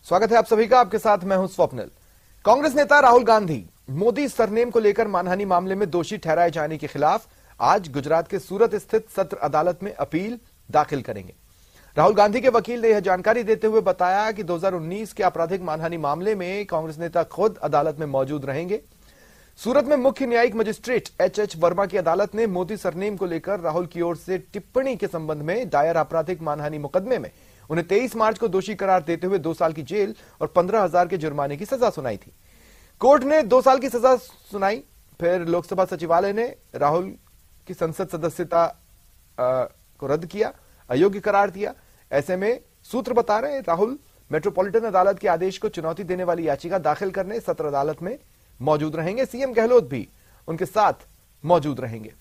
स्वागत है आप सभी का। आपके साथ मैं हूं स्वप्निल। कांग्रेस नेता राहुल गांधी मोदी सरनेम को लेकर मानहानि मामले में दोषी ठहराए जाने के खिलाफ आज गुजरात के सूरत स्थित सत्र अदालत में अपील दाखिल करेंगे। राहुल गांधी के वकील ने यह जानकारी देते हुए बताया कि 2019 के आपराधिक मानहानि मामले में कांग्रेस नेता खुद अदालत में मौजूद रहेंगे। सूरत में मुख्य न्यायिक मजिस्ट्रेट एच वर्मा की अदालत ने मोदी सरनेम को लेकर राहुल की ओर से टिप्पणी के संबंध में दायर आपराधिक मानहानि मुकदमे में उन्हें 23 मार्च को दोषी करार देते हुए 2 साल की जेल और 15,000 के जुर्माने की सजा सुनाई थी। कोर्ट ने 2 साल की सजा सुनाई। फिर लोकसभा सचिवालय ने राहुल की संसद सदस्यता को रद्द किया, अयोग्य करार दिया। ऐसे में सूत्र बता रहे हैं राहुल मेट्रोपॉलिटन अदालत के आदेश को चुनौती देने वाली याचिका दाखिल करने सत्र अदालत में मौजूद रहेंगे। सीएम गहलोत भी उनके साथ मौजूद रहेंगे।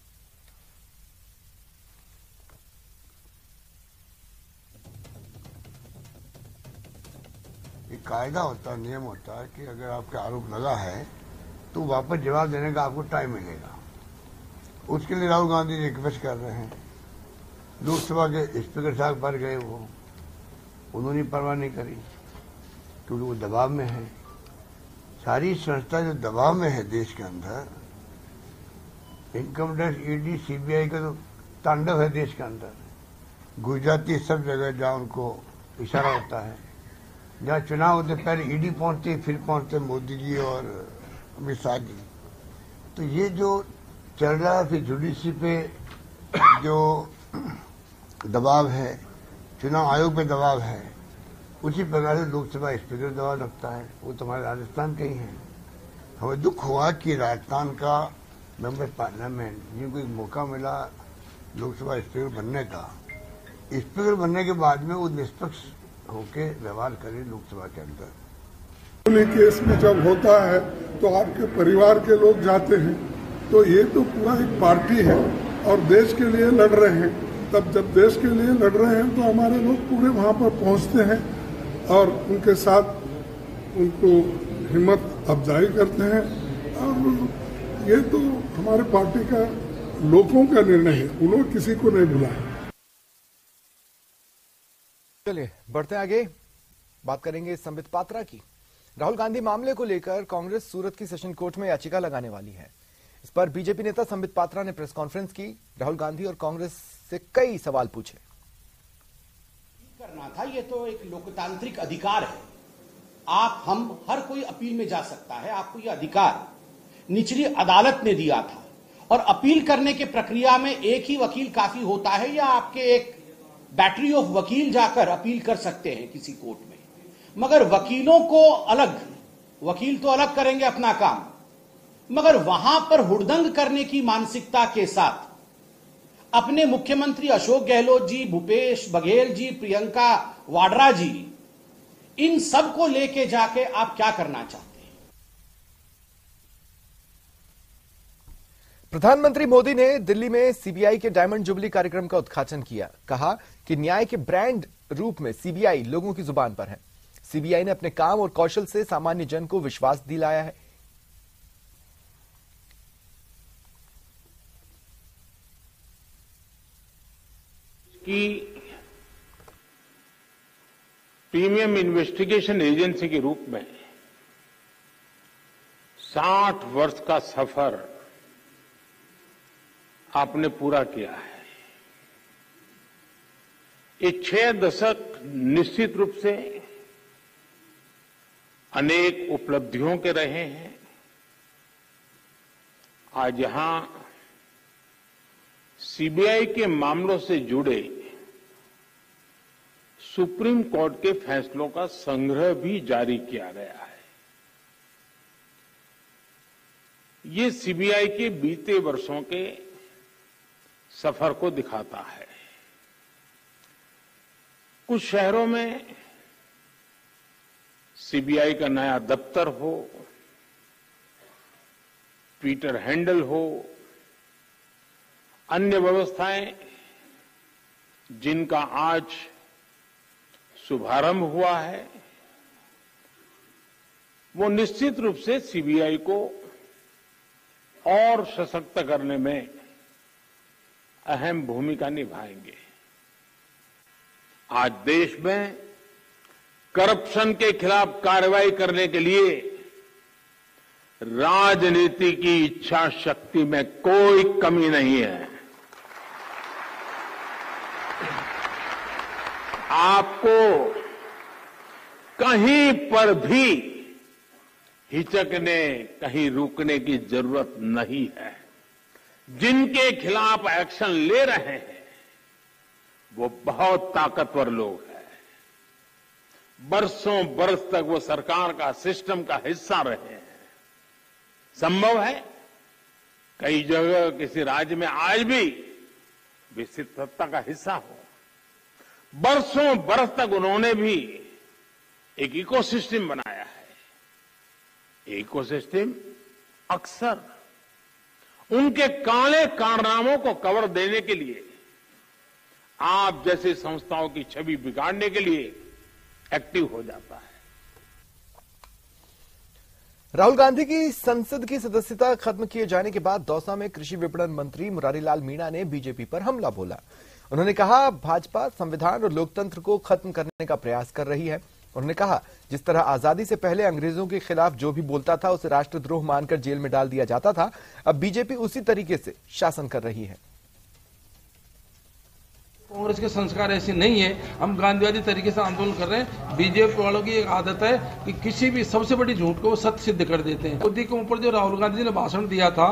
एक कायदा होता है, नियम होता है कि अगर आपका आरोप लगा है तो वापस जवाब देने का आपको टाइम मिलेगा। उसके लिए राहुल गांधी रिक्वेस्ट कर रहे हैं। लोकसभा के स्पीकर साहब पर गए, वो उन्होंने परवाह नहीं करी क्योंकि वो दबाव में है। सारी संस्था जो दबाव में है देश के अंदर, इनकम टैक्स, ईडी, सीबीआई का तो तांडव है देश के अंदर। गुजराती सब जगह जहाँ उनको इशारा होता है, जहाँ चुनाव होते पहले ईडी पहुंचते, फिर पहुंचते मोदी जी और अमित शाह जी। तो ये जो चल रहा है, फिर जुडिशरी पे जो दबाव है, चुनाव आयोग पे दबाव है, उसी प्रकार से लोकसभा स्पीकर दबाव रखता है। वो तुम्हारे राजस्थान के ही हैं। हमें दुख हुआ कि राजस्थान का मेंबर पार्लियामेंट जिनको एक मौका मिला लोकसभा स्पीकर बनने का, स्पीकर बनने के बाद में वो निष्पक्ष होके व्यवहार करे लोकसभा के अंदर। केस में जब होता है तो आपके परिवार के लोग जाते हैं, तो ये तो पूरा एक पार्टी है और देश के लिए लड़ रहे हैं। तब जब देश के लिए लड़ रहे हैं तो हमारे लोग पूरे वहां पर पहुंचते हैं और उनके साथ उनको हिम्मत अफजाई करते हैं। और ये तो हमारे पार्टी का लोगों का निर्णय है, उन्होंने किसी को नहीं बुलाया। चलिए बढ़ते आगे, बात करेंगे संबित पात्रा की। राहुल गांधी मामले को लेकर कांग्रेस सूरत की सेशन कोर्ट में याचिका लगाने वाली है। इस पर बीजेपी नेता संबित पात्रा ने प्रेस कॉन्फ्रेंस की। राहुल गांधी और कांग्रेस से कई सवाल पूछे। करना था, ये तो एक लोकतांत्रिक अधिकार है। आप हम हर कोई अपील में जा सकता है, आपको यह अधिकार निचली अदालत ने दिया था। और अपील करने के प्रक्रिया में एक ही वकील काफी होता है या आपके एक बैटरी ऑफ वकील जाकर अपील कर सकते हैं किसी कोर्ट में। मगर वकीलों को अलग, वकील तो अलग करेंगे अपना काम, मगर वहां पर हुड़दंग करने की मानसिकता के साथ अपने मुख्यमंत्री अशोक गहलोत जी, भूपेश बघेल जी, प्रियंका वाड्रा जी, इन सब को लेके जाके आप क्या करना चाहते हैं? प्रधानमंत्री मोदी ने दिल्ली में सीबीआई के डायमंड जुबली कार्यक्रम का उद्घाटन किया। कहा कि न्याय के ब्रांड रूप में सीबीआई लोगों की जुबान पर है। सीबीआई ने अपने काम और कौशल से सामान्य जन को विश्वास दिलाया है। कि प्रीमियम इन्वेस्टिगेशन एजेंसी के रूप में 60 वर्ष का सफर आपने पूरा किया है। ये 6 दशक निश्चित रूप से अनेक उपलब्धियों के रहे हैं। आज यहां सीबीआई के मामलों से जुड़े सुप्रीम कोर्ट के फैसलों का संग्रह भी जारी किया गया है। ये सीबीआई के बीते वर्षों के सफर को दिखाता है। कुछ शहरों में सीबीआई का नया दफ्तर हो, ट्विटर हैंडल हो, अन्य व्यवस्थाएं जिनका आज शुभारंभ हुआ है, वो निश्चित रूप से सीबीआई को और सशक्त करने में अहम भूमिका निभाएंगे। आज देश में करप्शन के खिलाफ कार्रवाई करने के लिए राजनीति की इच्छा शक्ति में कोई कमी नहीं है। आपको कहीं पर भी हिचकने, कहीं रुकने की जरूरत नहीं है। जिनके खिलाफ एक्शन ले रहे हैं वो बहुत ताकतवर लोग हैं। बरसों बरस तक वो सरकार का, सिस्टम का हिस्सा रहे हैं। संभव है कई जगह किसी राज्य में आज भी विस्तृत सत्ता का हिस्सा हो। बरसों बरस तक उन्होंने भी एक इकोसिस्टम बनाया है। इकोसिस्टम अक्सर उनके काले कारनामों को कवर देने के लिए, आप जैसे संस्थाओं की छवि बिगाड़ने के लिए एक्टिव हो जाता है। राहुल गांधी की संसद की सदस्यता खत्म किए जाने के बाद दौसा में कृषि विपणन मंत्री मुरारीलाल मीणा ने बीजेपी पर हमला बोला। उन्होंने कहा, भाजपा संविधान और लोकतंत्र को खत्म करने का प्रयास कर रही है। उन्होंने कहा, जिस तरह आजादी से पहले अंग्रेजों के खिलाफ जो भी बोलता था उसे राष्ट्रद्रोह मानकर जेल में डाल दिया जाता था, अब बीजेपी उसी तरीके से शासन कर रही है। कांग्रेस के संस्कार ऐसे नहीं है। हम गांधीवादी तरीके से आंदोलन कर रहे हैं। बीजेपी वालों की एक आदत है कि किसी भी सबसे बड़ी झूठ को वो सत्य सिद्ध कर देते हैं। मोदी के ऊपर जो राहुल गांधी जी ने भाषण दिया था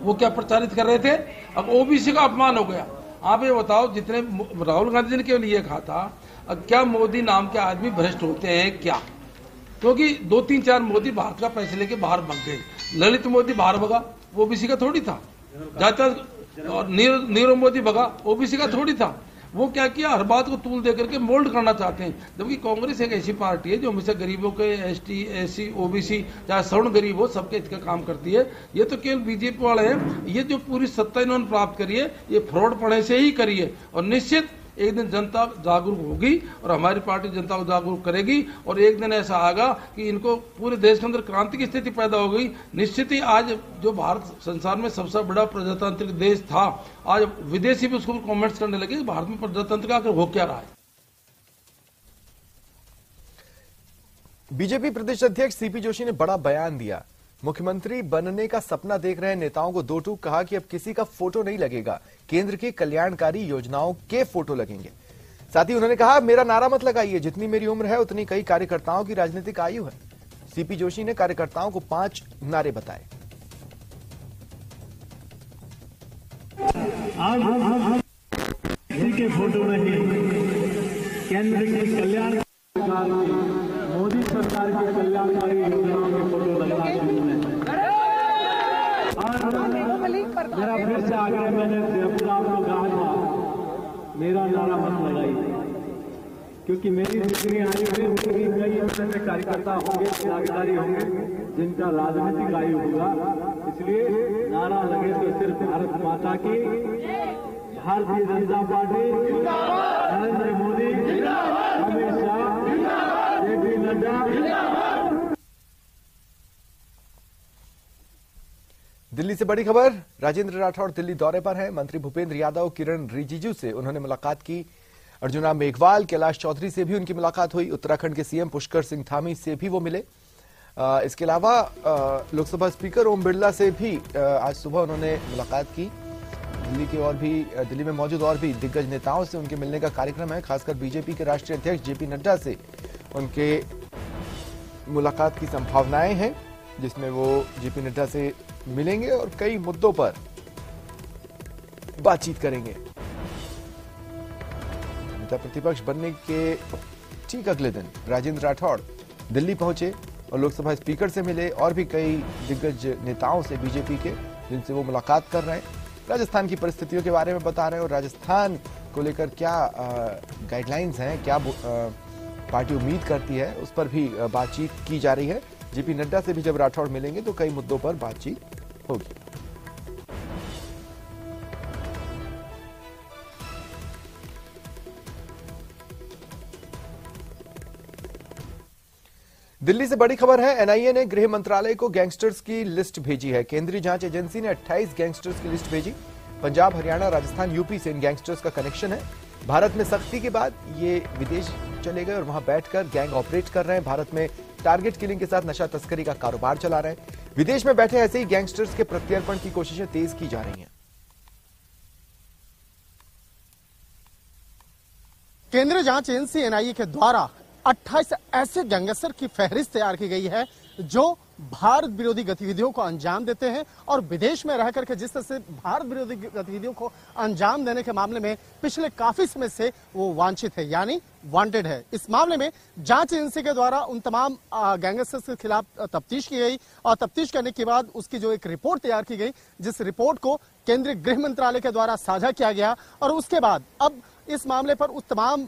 वो क्या प्रचारित कर रहे थे? अब ओबीसी का अपमान हो गया। आप ये बताओ, जितने राहुल गांधी जी ने केवल ये कहा था, क्या मोदी नाम के आदमी भ्रष्ट होते हैं क्या? क्योंकि 2-3-4 मोदी भारत का पैसे लेके बाहर भाग गए। ललित मोदी बाहर भगा, वो ओबीसी का थोड़ी था। और नीरव मोदी भगा, ओबीसी का थोड़ी था। वो क्या किया, हर बात को तूल दे करके मोल्ड करना चाहते हैं। जबकि कांग्रेस एक ऐसी पार्टी है जो हमेशा गरीबों के, एसटी, एससी, ओबीसी, चाहे सवर्ण गरीब हो, सबके हित का काम करती है। ये तो केवल बीजेपी वाले हैं। ये जो पूरी सत्ता इन्होंने प्राप्त करी है, ये फ्रॉड पढ़े से ही करी है। और निश्चित एक दिन जनता जागरूक होगी और हमारी पार्टी जनता को जागरूक करेगी। और एक दिन ऐसा आएगा कि इनको पूरे देश के अंदर क्रांति की स्थिति पैदा हो गई। निश्चित ही आज जो भारत संसार में सबसे बड़ा प्रजातांत्रिक देश था, आज विदेशी भी उसको कमेंट्स करने लगे भारत में प्रजातंत्र का आखिर हो क्या रहा है। बीजेपी प्रदेश अध्यक्ष सीपी जोशी ने बड़ा बयान दिया। मुख्यमंत्री बनने का सपना देख रहे नेताओं को दो टूक कहा कि अब किसी का फोटो नहीं लगेगा, केंद्र की कल्याणकारी योजनाओं के फोटो लगेंगे। साथ ही उन्होंने कहा, मेरा नारा मत लगाइए, जितनी मेरी उम्र है उतनी कई कार्यकर्ताओं की राजनीतिक आयु है। सीपी जोशी ने कार्यकर्ताओं को 5 नारे बताए। आज किसी के फोटो नहीं, केंद्र की कल्याण मोदी सरकार की कल्याणकारी योजनाओं के फोटो लगना शुरू है। मेरा फिर से आग्रह, मैंने अपना आपको कहा था, मेरा नारा मत लगाइए, क्योंकि मेरी जितनी आयु है उतनी कई ऐसे कार्यकर्ता होंगे, नागरिक होंगे जिनका राजनीतिक आयु होगा। इसलिए नारा लगे तो सिर्फ भारत माता की, भारतीय जनता पार्टी, नरेंद्र मोदी, अमित शाह, जेपी नड्डा। दिल्ली से बड़ी खबर, राजेंद्र राठौड़ दिल्ली दौरे पर हैं। मंत्री भूपेंद्र यादव, किरण रिजिजू से उन्होंने मुलाकात की। अर्जुना मेघवाल, कैलाश चौधरी से भी उनकी मुलाकात हुई। उत्तराखंड के सीएम पुष्कर सिंह धामी से भी वो मिले। इसके अलावा लोकसभा स्पीकर ओम बिरला से भी आज सुबह उन्होंने मुलाकात की। दिल्ली में मौजूद और भी दिग्गज नेताओं से उनके मिलने का कार्यक्रम है। खासकर बीजेपी के राष्ट्रीय अध्यक्ष जेपी नड्डा से उनके मुलाकात की संभावनाएं हैं, जिसमें वो जेपी नड्डा से मिलेंगे और कई मुद्दों पर बातचीत करेंगे। नेता प्रतिपक्ष बनने के ठीक अगले दिन राजेंद्र राठौड़ दिल्ली पहुंचे और लोकसभा स्पीकर से मिले और भी कई दिग्गज नेताओं से बीजेपी के, जिनसे वो मुलाकात कर रहे हैं। राजस्थान की परिस्थितियों के बारे में बता रहे हैं और राजस्थान को लेकर क्या गाइडलाइंस हैं, क्या पार्टी उम्मीद करती है, उस पर भी बातचीत की जा रही है। जेपी नड्डा से भी जब राठौड़ मिलेंगे तो कई मुद्दों पर बातचीत होगी। दिल्ली से बड़ी खबर है, एनआईए ने गृह मंत्रालय को गैंगस्टर्स की लिस्ट भेजी है। केंद्रीय जांच एजेंसी ने 28 गैंगस्टर्स की लिस्ट भेजी। पंजाब, हरियाणा, राजस्थान, यूपी से इन गैंगस्टर्स का कनेक्शन है। भारत में सख्ती के बाद ये विदेश चले गए और वहां बैठकर गैंग ऑपरेट कर रहे हैं। भारत में टारगेट किलिंग के साथ नशा तस्करी का कारोबार चला रहे हैं। विदेश में बैठे ऐसे ही गैंगस्टर्स के प्रत्यर्पण की कोशिशें तेज की जा रही हैं। केंद्रीय जांच एजेंसी एनआईए के द्वारा 28 ऐसे गैंगस्टर की फहरिस्त तैयार की गई है जो भारत विरोधी गतिविधियों को अंजाम देते हैं और विदेश में रह करके जिस तरह से भारत विरोधी गतिविधियों को अंजाम देने के मामले में पिछले काफी समय से वो वांछित है, यानी वांटेड है। इस मामले में जांच एजेंसी के द्वारा उन तमाम गैंगस्टर्स के खिलाफ तफ्तीश की गई और तफ्तीश करने के बाद उसकी जो एक रिपोर्ट तैयार की गई, जिस रिपोर्ट को केंद्रीय गृह मंत्रालय के द्वारा साझा किया गया और उसके बाद अब इस मामले पर उस तमाम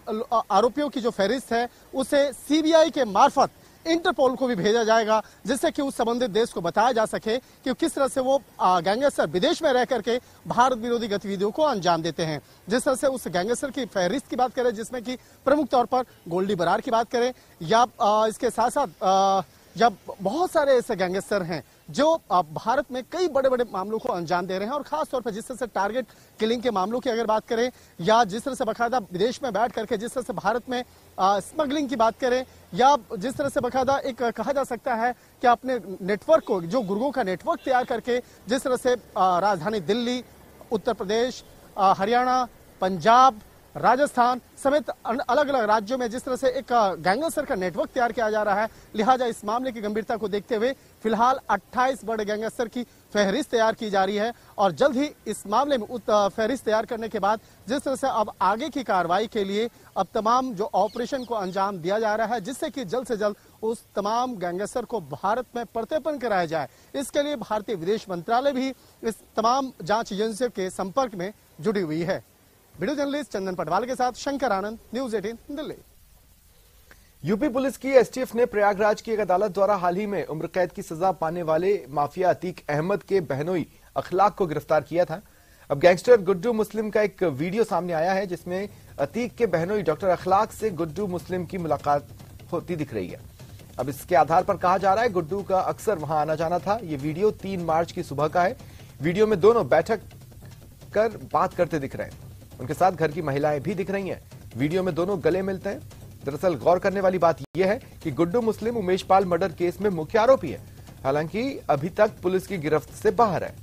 आरोपियों की जो फहरिस्त है उसे सीबीआई के मार्फत इंटरपोल को भी भेजा जाएगा, जिससे कि उस संबंधित देश को बताया जा सके कि किस तरह से वो गैंगस्टर विदेश में रह करके भारत विरोधी गतिविधियों को अंजाम देते हैं। जिस तरह से उस गैंगस्टर की फहरिस्त की बात करें, जिसमें कि प्रमुख तौर पर गोल्डी बरार की बात करें या इसके साथ साथ जब बहुत सारे ऐसे गैंगस्टर हैं जो भारत में कई बड़े बड़े मामलों को अंजाम दे रहे हैं और खास तौर पर जिस तरह से टारगेट किलिंग के मामलों की अगर बात करें या जिस तरह से बाकायदा विदेश में बैठ करके जिस तरह से भारत में स्मगलिंग की बात करें या जिस तरह से बाकायदा एक कहा जा सकता है कि अपने नेटवर्क को, जो गुर्गों का नेटवर्क तैयार करके जिस तरह से राजधानी दिल्ली, उत्तर प्रदेश, हरियाणा, पंजाब, राजस्थान समेत अलग अलग राज्यों में जिस तरह से एक गैंगस्टर का नेटवर्क तैयार किया जा रहा है, लिहाजा इस मामले की गंभीरता को देखते हुए फिलहाल 28 बड़े गैंगस्टर की फहरिस्त तैयार की जा रही है और जल्द ही इस मामले में फहरिस्त तैयार करने के बाद जिस तरह से अब आगे की कार्रवाई के लिए अब तमाम जो ऑपरेशन को अंजाम दिया जा रहा है, जिससे कि जल्द से जल्द उस तमाम गैंगस्टर को भारत में प्रत्यर्पण कराया जाए, इसके लिए भारतीय विदेश मंत्रालय भी इस तमाम जांच एजेंसियों के संपर्क में जुड़ी हुई है। वीडियो जर्नलिस्ट चंदन पटवाल के साथ शंकर आनंद, न्यूज 18 दिल्ली। यूपी पुलिस की एसटीएफ ने प्रयागराज की एक अदालत द्वारा हाल ही में उम्र कैद की सजा पाने वाले माफिया अतीक अहमद के बहनोई अखलाक को गिरफ्तार किया था। अब गैंगस्टर गुड्डू मुस्लिम का एक वीडियो सामने आया है जिसमें अतीक के बहनोई डॉक्टर अखलाक से गुड्डू मुस्लिम की मुलाकात होती दिख रही है। अब इसके आधार पर कहा जा रहा है गुड्डू का अक्सर वहां आना जाना था। ये वीडियो 3 मार्च की सुबह का है। वीडियो में दोनों बैठक कर बात करते दिख रहे हैं। उनके साथ घर की महिलाएं भी दिख रही हैं। वीडियो में दोनों गले मिलते हैं। दरअसल गौर करने वाली बात यह है कि गुड्डू मुस्लिम उमेश पाल मर्डर केस में मुख्य आरोपी है, हालांकि अभी तक पुलिस की गिरफ्त से बाहर है।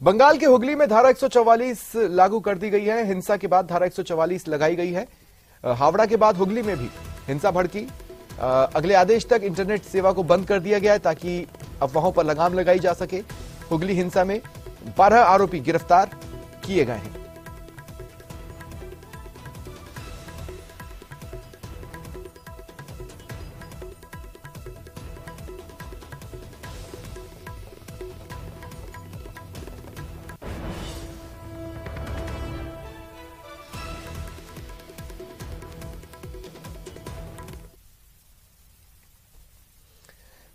बंगाल के हुगली में धारा 144 लागू कर दी गई है। हिंसा के बाद धारा 144 लगाई गई है। हावड़ा के बाद हुगली में भी हिंसा भड़की। अगले आदेश तक इंटरनेट सेवा को बंद कर दिया गया है ताकि अफवाहों पर लगाम लगाई जा सके। हुगली हिंसा में 12 आरोपी गिरफ्तार किए गए हैं।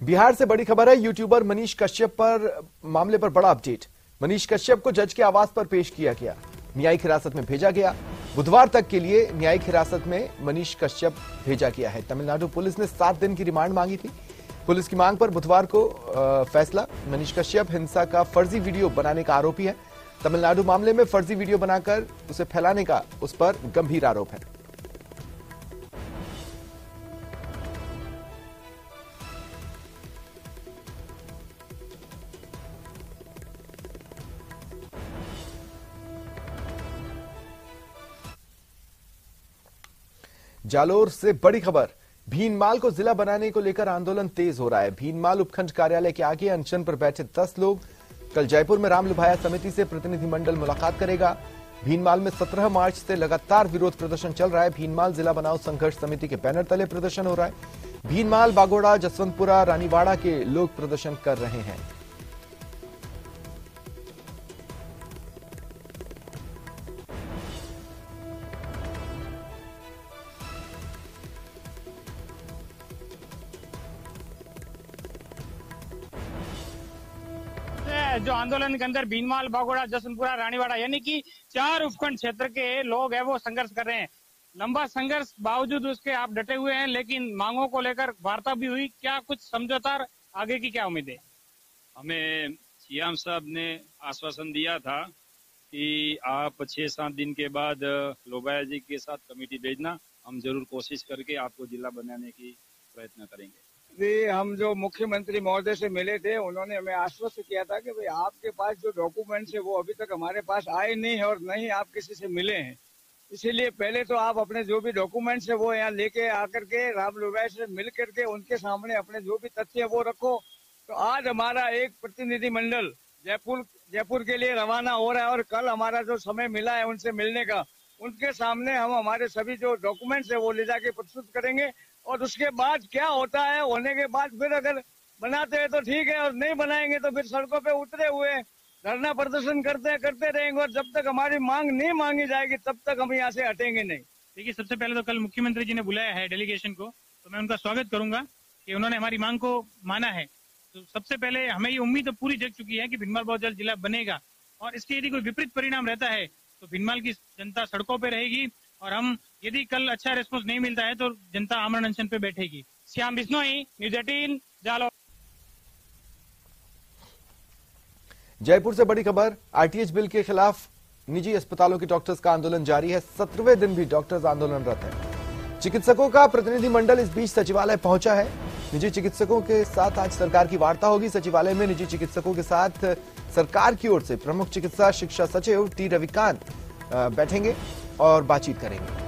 बिहार से बड़ी खबर है। यूट्यूबर मनीष कश्यप पर मामले पर बड़ा अपडेट। मनीष कश्यप को जज के आवास पर पेश किया गया, न्यायिक हिरासत में भेजा गया। बुधवार तक के लिए न्यायिक हिरासत में मनीष कश्यप भेजा गया है। तमिलनाडु पुलिस ने 7 दिन की रिमांड मांगी थी। पुलिस की मांग पर बुधवार को फैसला। मनीष कश्यप हिंसा का फर्जी वीडियो बनाने का आरोपी है। तमिलनाडु मामले में फर्जी वीडियो बनाकर उसे फैलाने का उस पर गंभीर आरोप है। जालोर से बड़ी खबर। भीनमाल को जिला बनाने को लेकर आंदोलन तेज हो रहा है। भीनमाल उपखंड कार्यालय के आगे अनशन पर बैठे 10 लोग। कल जयपुर में राम लुभाया समिति से प्रतिनिधिमंडल मुलाकात करेगा। भीनमाल में 17 मार्च से लगातार विरोध प्रदर्शन चल रहा है। भीनमाल जिला बनाओ संघर्ष समिति के बैनर तले प्रदर्शन हो रहा है। भीनमाल, बागोड़ा, जसवंतपुरा, रानीवाड़ा के लोग प्रदर्शन कर रहे हैं। जो आंदोलन के अंदर भीनमाल, बागोड़ा, जसवंतपुरा, रानीवाड़ा यानी कि 4 उपखंड क्षेत्र के लोग हैं वो संघर्ष कर रहे हैं। लंबा संघर्ष बावजूद उसके आप डटे हुए हैं, लेकिन मांगों को लेकर वार्ता भी हुई। क्या कुछ समझौता, आगे की क्या उम्मीद है? हमें सीएम साहब ने आश्वासन दिया था कि आप 6-7 दिन के बाद लोबाया जी के साथ कमेटी भेजना, हम जरूर कोशिश करके आपको जिला बनाने की प्रयत्न करेंगे। हम जो मुख्यमंत्री महोदय से मिले थे, उन्होंने हमें आश्वस्त किया था कि भाई आपके पास जो डॉक्यूमेंट्स है वो अभी तक हमारे पास आए नहीं है और नहीं आप किसी से मिले हैं, इसीलिए पहले तो आप अपने जो भी डॉक्यूमेंट्स है वो यहाँ लेके आकर के राम लोबाया से मिल करके उनके सामने अपने जो भी तथ्य है वो रखो। तो आज हमारा एक प्रतिनिधि मंडल जयपुर के लिए रवाना हो रहा है और कल हमारा जो समय मिला है उनसे मिलने का, उनके सामने हम हमारे सभी जो डॉक्यूमेंट्स है वो ले जाके प्रस्तुत करेंगे और उसके बाद क्या होता है, होने के बाद फिर अगर बनाते हैं तो ठीक है और नहीं बनाएंगे तो फिर सड़कों पे उतरे हुए धरना प्रदर्शन करते रहेंगे और जब तक हमारी मांग नहीं मांगी जाएगी तब तक हम यहाँ से हटेंगे नहीं। देखिए, सबसे पहले तो कल मुख्यमंत्री जी ने बुलाया है डेलीगेशन को, तो मैं उनका स्वागत करूंगा कि उन्होंने हमारी मांग को माना है। तो सबसे पहले हमें ये उम्मीद तो पूरी जग चुकी है कि भिनमाल बहुत जल्द जिला बनेगा और इसके यदि कोई विपरीत परिणाम रहता है तो भिनमाल की जनता सड़कों पे रहेगी और हम यदि कल अच्छा रिस्पॉन्स नहीं मिलता है तो जनता आमरण अनशन पे बैठेगी। श्याम बिश्नोई, न्यूज़ 18, जालौर। जयपुर से बड़ी खबर, आरटीएच बिल के खिलाफ निजी अस्पतालों के डॉक्टर्स का आंदोलन जारी है। 17वें दिन भी डॉक्टर्स आंदोलनरत हैं। चिकित्सकों का प्रतिनिधिमंडल इस बीच सचिवालय पहुंचा है। निजी चिकित्सकों के साथ आज सरकार की वार्ता होगी। सचिवालय में निजी चिकित्सकों के साथ सरकार की ओर से प्रमुख चिकित्सा शिक्षा सचिव टी रविकांत बैठेंगे और बातचीत करेंगे।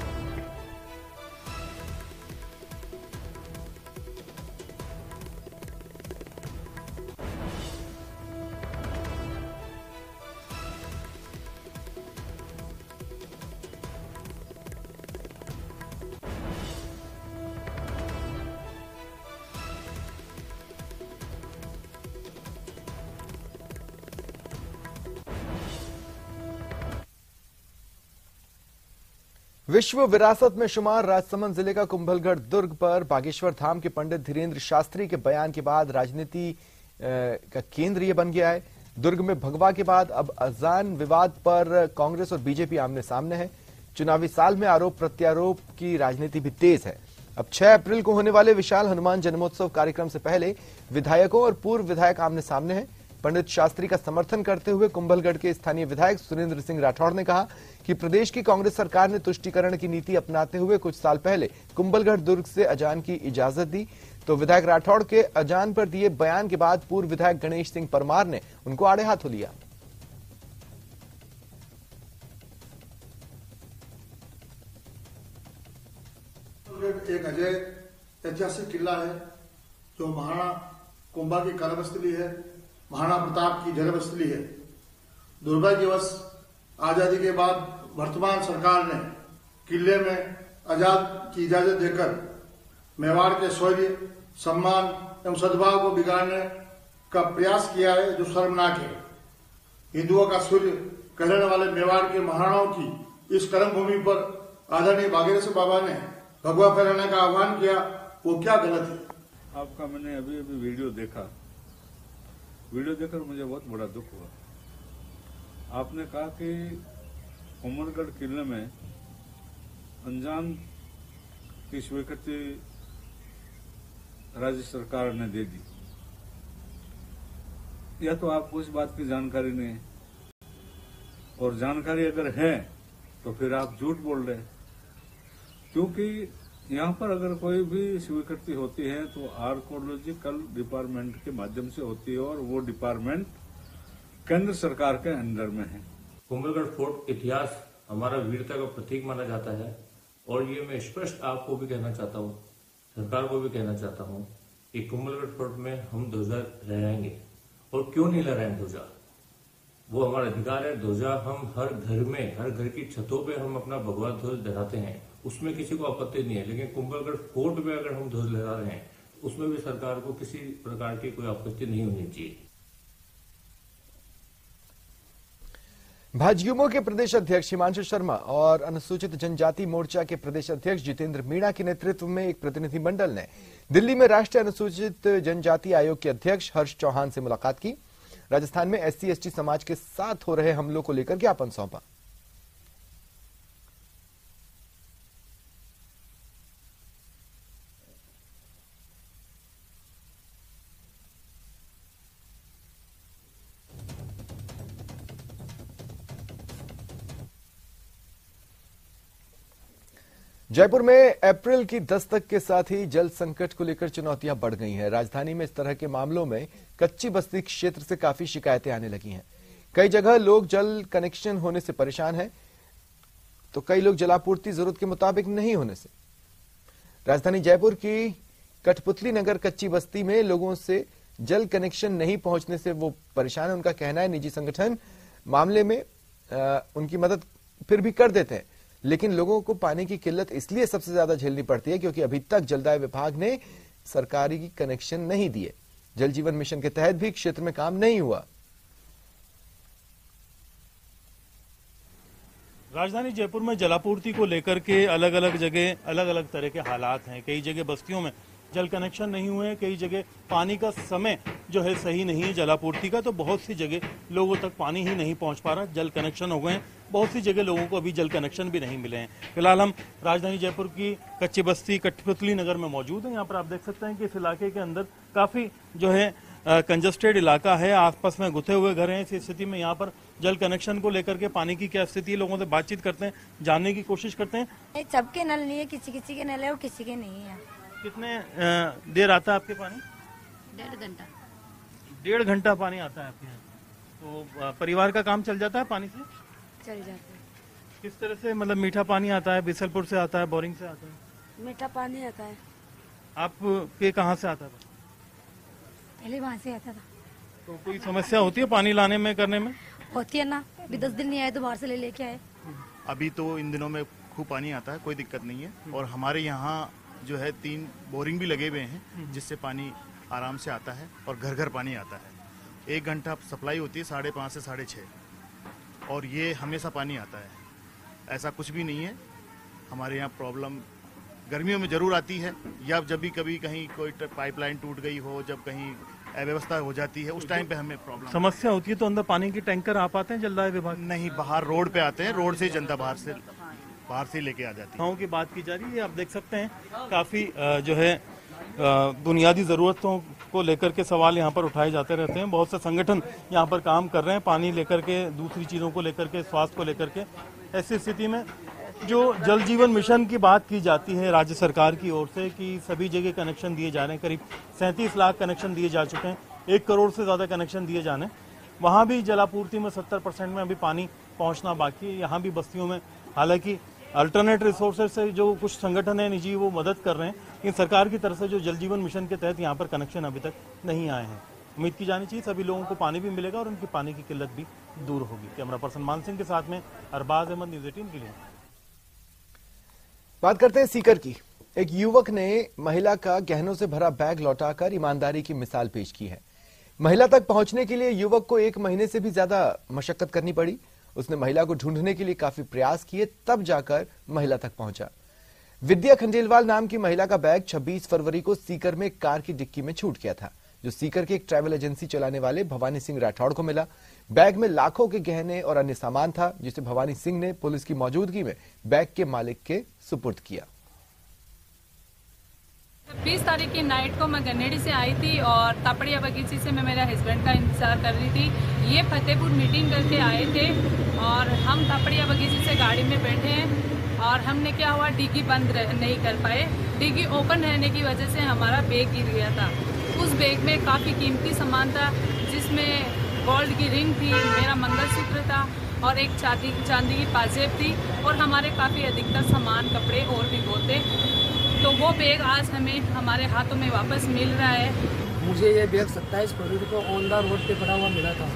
विश्व विरासत में शुमार राजसमंद जिले का कुंभलगढ़ दुर्ग पर बागेश्वर धाम के पंडित धीरेन्द्र शास्त्री के बयान के बाद राजनीति का केंद्र ये बन गया है। दुर्ग में भगवा के बाद अब अजान विवाद पर कांग्रेस और बीजेपी आमने सामने है। चुनावी साल में आरोप प्रत्यारोप की राजनीति भी तेज है। अब 6 अप्रैल को होने वाले विशाल हनुमान जन्मोत्सव कार्यक्रम से पहले विधायकों और पूर्व विधायक आमने सामने हैं। पंडित शास्त्री का समर्थन करते हुए कुंभलगढ़ के स्थानीय विधायक सुरेंद्र सिंह राठौड़ ने कहा कि प्रदेश की कांग्रेस सरकार ने तुष्टीकरण की नीति अपनाते हुए कुछ साल पहले कुंभलगढ़ दुर्ग से अजान की इजाजत दी। तो विधायक राठौड़ के अजान पर दिए बयान के बाद पूर्व विधायक गणेश सिंह परमार ने उनको आड़े हाथों लिया। एक अजय ऐतिहासिक किला है जो महाराणा कुंभा की कार्यस्थली है, महाराणा प्रताप की जन्मस्थली है। दुर्भाग्यवश आजादी के बाद वर्तमान सरकार ने किले में आजाद की इजाजत देकर मेवाड़ के शौर्य, सम्मान एवं सद्भाव को बिगाड़ने का प्रयास किया है, जो शर्मनाक है। हिंदुओं का सूर्य कहलाने वाले मेवाड़ के महाराणाओं की इस कर्मभूमि पर आदरणीय बागेश्वर बाबा ने भगवा फहराने का आह्वान किया, वो क्या गलत है? आपका मैंने अभी वीडियो देखा, वीडियो देखकर मुझे बहुत बड़ा दुख हुआ। आपने कहा कि कुंभलगढ़ किले में अनजान की स्वीकृति राज्य सरकार ने दे दी। या तो आपको इस बात की जानकारी नहीं है, और जानकारी अगर है तो फिर आप झूठ बोल रहे हैं, क्योंकि यहाँ पर अगर कोई भी स्वीकृति होती है तो आर्कोलॉजिकल डिपार्टमेंट के माध्यम से होती है और वो डिपार्टमेंट केंद्र सरकार के अंडर में है। कुंभलगढ़ फोर्ट इतिहास हमारा वीरता का प्रतीक माना जाता है और ये मैं स्पष्ट आपको भी कहना चाहता हूँ, सरकार को भी कहना चाहता हूँ कि कुंभलगढ़ फोर्ट में हम ध्वजा लहराएंगे। और क्यों नहीं लहराएंगे ध्वजा? वो हमारा अधिकार है। ध्वजा हम हर घर में, हर घर की छतों पे हम अपना भगवा ध्वज लहराते हैं, उसमें किसी को आपत्ति नहीं है। लेकिन कुंभलगढ़ फोर्ट में अगर हम ध्वज लहरा रहे हैं उसमें भी सरकार को किसी प्रकार की कोई आपत्ति नहीं होनी चाहिए। भाजयुमो के प्रदेश अध्यक्ष हिमांशु शर्मा और अनुसूचित जनजाति मोर्चा के प्रदेश अध्यक्ष जितेंद्र मीणा के नेतृत्व में एक प्रतिनिधिमंडल ने दिल्ली में राष्ट्रीय अनुसूचित जनजाति आयोग के अध्यक्ष हर्ष चौहान से मुलाकात की। राजस्थान में SC/ST समाज के साथ हो रहे हमलों को लेकर ज्ञापन सौंपा। जयपुर में अप्रैल की दस्तक के साथ ही जल संकट को लेकर चुनौतियां बढ़ गई हैं। राजधानी में इस तरह के मामलों में कच्ची बस्ती क्षेत्र से काफी शिकायतें आने लगी हैं। कई जगह लोग जल कनेक्शन होने से परेशान हैं, तो कई लोग जलापूर्ति जरूरत के मुताबिक नहीं होने से। राजधानी जयपुर की कठपुतली नगर कच्ची बस्ती में लोगों से जल कनेक्शन नहीं पहुंचने से वो परेशान है। उनका कहना है निजी संगठन मामले में उनकी मदद फिर भी कर देते हैं, लेकिन लोगों को पानी की किल्लत इसलिए सबसे ज्यादा झेलनी पड़ती है क्योंकि अभी तक जलदाय विभाग ने सरकारी कनेक्शन नहीं दिए। जल जीवन मिशन के तहत भी क्षेत्र में काम नहीं हुआ। राजधानी जयपुर में जलापूर्ति को लेकर के अलग अलग जगह अलग अलग तरह के हालात हैं। कई जगह बस्तियों में जल कनेक्शन नहीं हुए, कई जगह पानी का समय जो है सही नहीं है जलापूर्ति का, तो बहुत सी जगह लोगों तक पानी ही नहीं पहुंच पा रहा। जल कनेक्शन हो गए हैं, बहुत सी जगह लोगों को अभी जल कनेक्शन भी नहीं मिले हैं। फिलहाल हम राजधानी जयपुर की कच्ची बस्ती कठपुतली नगर में मौजूद हैं। यहाँ पर आप देख सकते हैं कि इस इलाके के अंदर काफी जो है कंजस्टेड इलाका है, आसपास में गुथे हुए घर हैं। इस स्थिति में यहाँ पर जल कनेक्शन को लेकर के पानी की क्या स्थिति है, लोगों से बातचीत करते हैं, जानने की कोशिश करते हैं। सबके नल नहीं है, किसी किसी के नल है और किसी के नहीं है। कितने देर आता है आपके पानी? 1.5 घंटा। 1.5 घंटा पानी आता है आपके यहाँ? तो परिवार का काम चल जाता है पानी से? चल जाता है। किस तरह से, मतलब मीठा पानी आता है, बिसलपुर से आता है, बोरिंग से आता है? मीठा पानी आता है। आपके कहाँ से आता है? पहले वहाँ से आता था। तो कोई समस्या होती है पानी लाने में करने में? होती है ना, अभी 10 दिन नहीं आए तो बाहर से लेके आए। अभी तो इन दिनों में खूब पानी आता है, कोई दिक्कत नहीं है। और हमारे यहाँ जो है 3 बोरिंग भी लगे हुए हैं जिससे पानी आराम से आता है और घर घर पानी आता है। 1 घंटा सप्लाई होती है 5:30 से 6:30 और ये हमेशा पानी आता है। ऐसा कुछ भी नहीं है। हमारे यहाँ प्रॉब्लम गर्मियों में जरूर आती है, या जब भी कभी कहीं कोई पाइपलाइन टूट गई हो, जब कहीं अव्यवस्था हो जाती है, उस टाइम पे हमें प्रॉब्लम समस्या होती है। तो अंदर पानी की टैंकर आ पाते हैं जलदाय विभाग? नहीं, बाहर रोड पे आते हैं, रोड से जनता बाहर से लेके आ जाती है। गाँव की बात की जा रही है, आप देख सकते हैं काफी जो है बुनियादी जरूरतों को लेकर के सवाल यहाँ पर उठाए जाते रहते हैं। बहुत से संगठन यहाँ पर काम कर रहे हैं, पानी लेकर के, दूसरी चीजों को लेकर के, स्वास्थ्य को लेकर के। ऐसी स्थिति में जो जल जीवन मिशन की बात की जाती है राज्य सरकार की ओर से कि सभी जगह कनेक्शन दिए जा रहे हैं, करीब 37 लाख कनेक्शन दिए जा चुके हैं, 1 करोड़ से ज्यादा कनेक्शन दिए जाने, वहां भी जलापूर्ति में 70% में अभी पानी पहुंचना बाकी है। यहाँ भी बस्तियों में हालांकि अल्टरनेट रिसोर्सेज से जो कुछ संगठन है निजी वो मदद कर रहे हैं, लेकिन सरकार की तरफ से जो जल जीवन मिशन के तहत यहाँ पर कनेक्शन अभी तक नहीं आए हैं। उम्मीद की जानी चाहिए सभी लोगों को पानी भी मिलेगा और उनकी पानी की किल्लत भी दूर होगी। कैमरा पर्सन मान सिंह के साथ में अरबाज अहमद, न्यूज़ 18 के लिए। बात करते हैं सीकर की। एक युवक ने महिला का गहनों से भरा बैग लौटाकर ईमानदारी की मिसाल पेश की है। महिला तक पहुंचने के लिए युवक को 1 महीने से भी ज्यादा मशक्कत करनी पड़ी। उसने महिला को ढूंढने के लिए काफी प्रयास किए, तब जाकर महिला तक पहुंचा। विद्या खंडेलवाल नाम की महिला का बैग 26 फरवरी को सीकर में कार की डिक्की में छूट गया था, जो सीकर के एक ट्रैवल एजेंसी चलाने वाले भवानी सिंह राठौड़ को मिला। बैग में लाखों के गहने और अन्य सामान था, जिसे भवानी सिंह ने पुलिस की मौजूदगी में बैग के मालिक के सुपुर्द किया। 20 तारीख की नाइट को मैं गन्नेड़ी से आई थी और तापड़िया बगीची से मैं मेरे हस्बैंड का इंतजार कर रही थी। ये फतेहपुर मीटिंग करके आए थे और हम तापड़िया बगीची से गाड़ी में बैठे हैं और हमने क्या हुआ, डिग्गी बंद नहीं कर पाए। डिग्गी ओपन रहने की वजह से हमारा बैग गिर गया था। उस बैग में काफ़ी कीमती सामान था, जिसमें गोल्ड की रिंग थी, मेरा मंगलसूत्र था और एक चांदी की पाजेब थी और हमारे काफ़ी अधिकतर सामान, कपड़े और भी होते। तो वो बैग आज हमें हमारे हाथों में वापस मिल रहा है। मुझे ये बैग 27 फरवरी को ऑन द रोड पे पड़ा हुआ मिला था।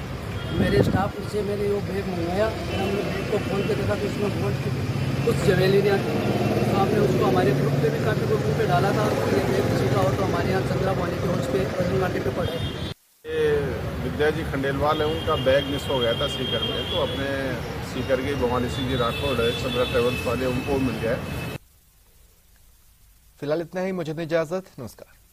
मेरे स्टाफ से मैंने वो बैग मंगवाया, हमने बैग को खोल के देखा तो उसमें गोल्ड की कुछ ज्वेलरियाँ थी। तो हमने उसको हमारे ग्रुप पे भी काफ़ी ग्रुप पे डाला था। ये बैग किसी का हो तो हमारे यहाँ चंद्रा वाले के हाउस पे अर्जुन घाटे पे पड़ा है। विद्या जी खंडेलवाल है, उनका बैग मिस हो गया था सीकर में, तो अपने सीकर के भवानी सिंह जी राठौड़ है, चंद्रा ट्रेवल्स वाले, उनको मिल गया। फिलहाल इतना ही, मुझे इजाजत, नमस्कार।